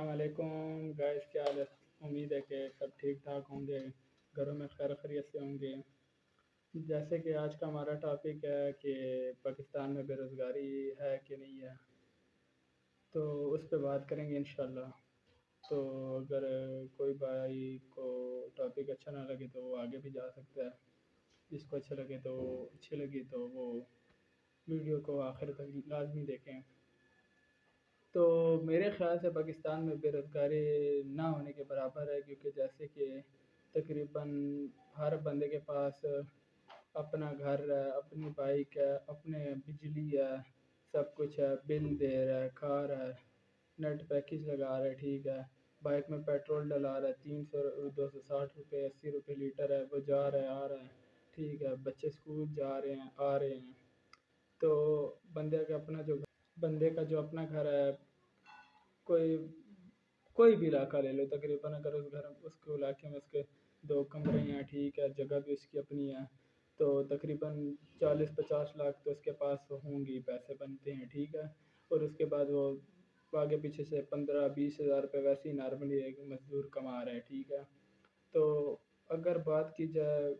अस्सलाम वालेकुम गाइस, क्या हाल है। उम्मीद है कि सब ठीक ठाक होंगे, घरों में खैर खैरियत से होंगे। जैसे कि आज का हमारा टॉपिक है कि पाकिस्तान में बेरोज़गारी है कि नहीं है, तो उस पर बात करेंगे इंशाल्लाह। तो अगर कोई भाई को टॉपिक अच्छा ना लगे तो वो आगे भी जा सकता है, जिसको अच्छा लगे तो अच्छी लगी तो वो वीडियो को आखिर तक लाजमी देखें। तो मेरे ख़्याल से पाकिस्तान में बेरोज़गारी ना होने के बराबर है, क्योंकि जैसे कि तकरीबन हर बंदे के पास अपना घर है, अपनी बाइक है, अपने बिजली है, सब कुछ है, बिल दे रहा है, खा रहा है, नेट पैकेज लगा रहा है, ठीक है। बाइक में पेट्रोल डला रहा है, 300 260 रुपये 80 रुपये लीटर है, वो जा रहा है आ रहा है, ठीक है। बच्चे स्कूल जा रहे हैं आ रहे हैं। तो बंदे का जो अपना घर है, कोई कोई भी इलाका ले लो, तकरीबन अगर उसके इलाके में उसके 2 कमरे हैं, ठीक है, जगह भी उसकी अपनी है, तो तकरीबन 40-50 लाख तो उसके पास होंगी, पैसे बनते हैं, ठीक है। और उसके बाद वो आगे पीछे से 15-20 हज़ार रुपये वैसे ही नॉर्मली एक मजदूर कमा रहा है, ठीक है। तो अगर बात की जाए,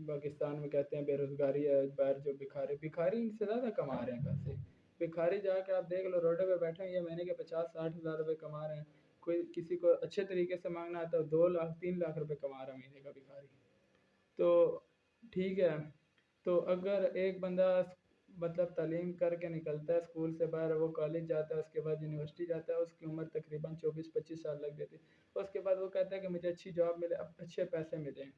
पाकिस्तान में कहते हैं बेरोज़गारी है, बाहर जो भिखारी भिखारी इनसे ज़्यादा कमा रहे हैं पैसे। भिखारी जाके आप देख लो, रोडों पे बैठे हैं, ये महीने के 50-60 हज़ार रुपये कमा रहे हैं। कोई किसी को अच्छे तरीके से मांगना आता है 2 लाख 3 लाख रुपए कमा रहा है महीने का भिखारी। तो ठीक है। तो अगर एक बंदा मतलब तालीम करके निकलता है स्कूल से बाहर, वो कॉलेज जाता है, उसके बाद यूनिवर्सिटी जाता है, उसकी उम्र तकरीबन 24-25 साल लग जाती है। उसके बाद वो कहता है कि मुझे अच्छी जॉब मिले, अब अच्छे पैसे मिलें,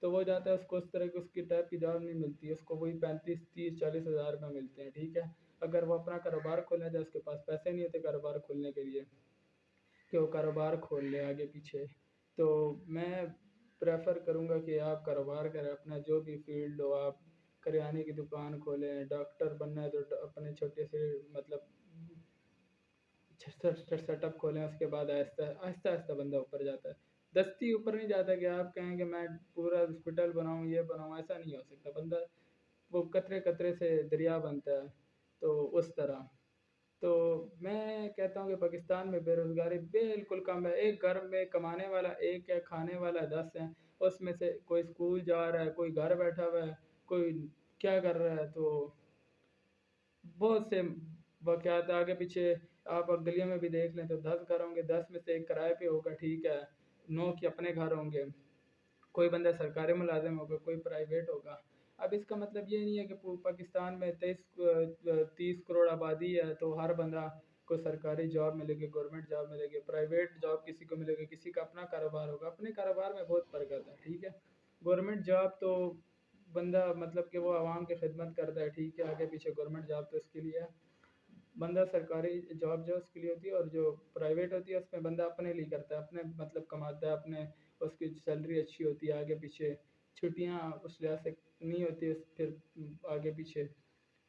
तो वो जाता है, उसको उस तरह की उसकी टाइप की जॉब नहीं मिलती है, उसको वही 35-30-40 हज़ार रुपये मिलते हैं, ठीक है। अगर वो अपना कारोबार खोलना चाहे, उसके पास पैसे नहीं होते कारोबार खोलने के लिए कि वो कारोबार खोल ले आगे पीछे। तो मैं प्रेफर करूँगा कि आप कारोबार करें, अपना जो भी फील्ड हो, आप करियाने की दुकान खोलें, डॉक्टर बनना है तो अपने छोटे से मतलब सेटअप खोलें। उसके बाद आहिस्ता आहिस्ता आहिस्ता बंदा ऊपर जाता है, दस्ती ऊपर नहीं जाता कि आप कहें कि मैं पूरा हॉस्पिटल बनाऊँ, ये बनाऊँ, ऐसा नहीं हो सकता। बंदा वो कतरे कतरे से दरिया बनता है, तो उस तरह। तो मैं कहता हूँ कि पाकिस्तान में बेरोज़गारी बिल्कुल कम है। एक घर में कमाने वाला एक है, खाने वाला 10 है। उसमें से कोई स्कूल जा रहा है, कोई घर बैठा हुआ है, कोई क्या कर रहा है। तो बहुत से वाक़यात आगे पीछे आप गलियों में भी देख लें तो 10 घर होंगे, 10 में से एक किराए पे होगा, ठीक है। 9 के अपने घर होंगे। कोई बंदा सरकारी मुलाजिम होगा, कोई प्राइवेट होगा। अब इसका मतलब ये नहीं है कि पाकिस्तान में 30 करोड़ आबादी है तो हर बंदा को सरकारी जॉब मिलेगी, गवर्नमेंट जॉब मिलेगी, प्राइवेट जॉब किसी को मिलेगी, किसी का अपना कारोबार होगा। अपने कारोबार में बहुत फ़र्क आता है, ठीक है। गवर्नमेंट जॉब तो बंदा मतलब कि वो आवाम की खिदमत करता है, ठीक है। आगे पीछे गवर्नमेंट जॉब तो इसके लिए है, बंदा सरकारी जॉब जो उसके लिए होती है, और जो प्राइवेट होती है उसमें बंदा अपने लिए करता है, अपने मतलब कमाता है, अपने उसकी सैलरी अच्छी होती है, आगे पीछे छुट्टियां उस लिहाज से नहीं होती फिर आगे पीछे।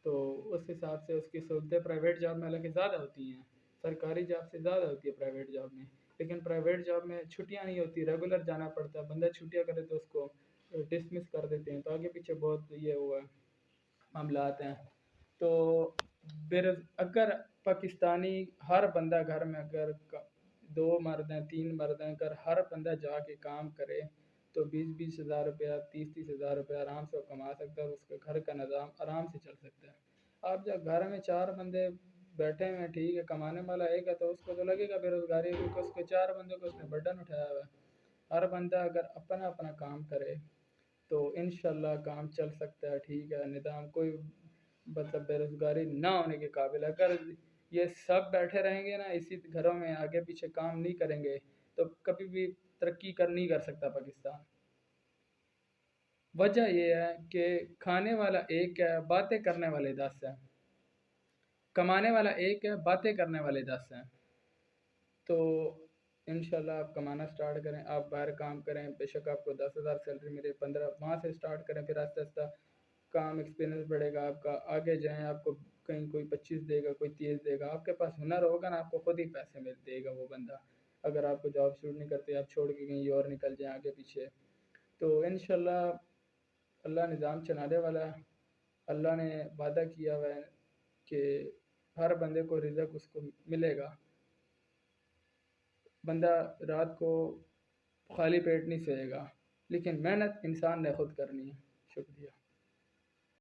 तो उस हिसाब से उसकी सहूलतें प्राइवेट जॉब में हालांकि ज़्यादा होती हैं, सरकारी जॉब से ज़्यादा होती है प्राइवेट जॉब में। लेकिन प्राइवेट जॉब में छुट्टियां नहीं होती, रेगुलर जाना पड़ता है। बंदा छुट्टियां करे तो उसको डिसमिस कर देते हैं। तो आगे पीछे बहुत ये हुआ मामलात हैं। तो अगर पाकिस्तानी हर बंदा घर में अगर 2 मर्द हैं 3 मर्द हैं, अगर हर बंदा जाके काम करे तो 20-20 हज़ार रुपया 30-30 हज़ार रुपया आराम से वो कमा सकता है, और उसके घर का निज़ाम आराम से चल सकता है। आप जब घर में 4 बंदे बैठे हुए हैं, ठीक है, कमाने वाला एक है, तो उसको तो लगेगा बेरोज़गारी, क्योंकि उसके 4 बंदों को उसने बर्डन उठाया हुआ है। हर बंदा अगर अपना अपना काम करे तो इंशाल्लाह काम चल सकता है, ठीक है। निज़ाम कोई मतलब बेरोज़गारी ना होने के काबिल है। अगर ये सब बैठे रहेंगे ना इसी घरों में, आगे पीछे काम नहीं करेंगे, तो कभी भी तरक्की नहीं कर सकता पाकिस्तान। वजह ये है कि खाने वाला एक है, बातें करने वाले 10 हैं। कमाने वाला एक है, बातें करने वाले 10 हैं। तो इंशाल्लाह आप कमाना स्टार्ट करें, आप बाहर काम करें, बेशक आपको 10 हज़ार सैलरी मिले, 15 वहाँ से स्टार्ट करें, फिर आहिस्ता आहिस्ता काम एक्सपीरियंस बढ़ेगा आपका, आगे जाएँ, आपको कहीं कोई 25 देगा, कोई 30 देगा। आपके पास हुनर होगा ना, आपको खुद ही पैसे मिल देगा वो बंदा। अगर आपको जॉब सूट नहीं करती, आप छोड़ के कहीं और निकल जाएँ आगे पीछे, तो इंशाल्लाह अल्लाह निज़ाम चलाने वाला है। अल्लाह ने वादा किया हुआ है कि हर बंदे को रिज़्क उसको मिलेगा। بندہ رات کو خالی پیٹ نہیں سوئے گا، لیکن محنت انسان نے خود کرنی ہے۔ شکریہ۔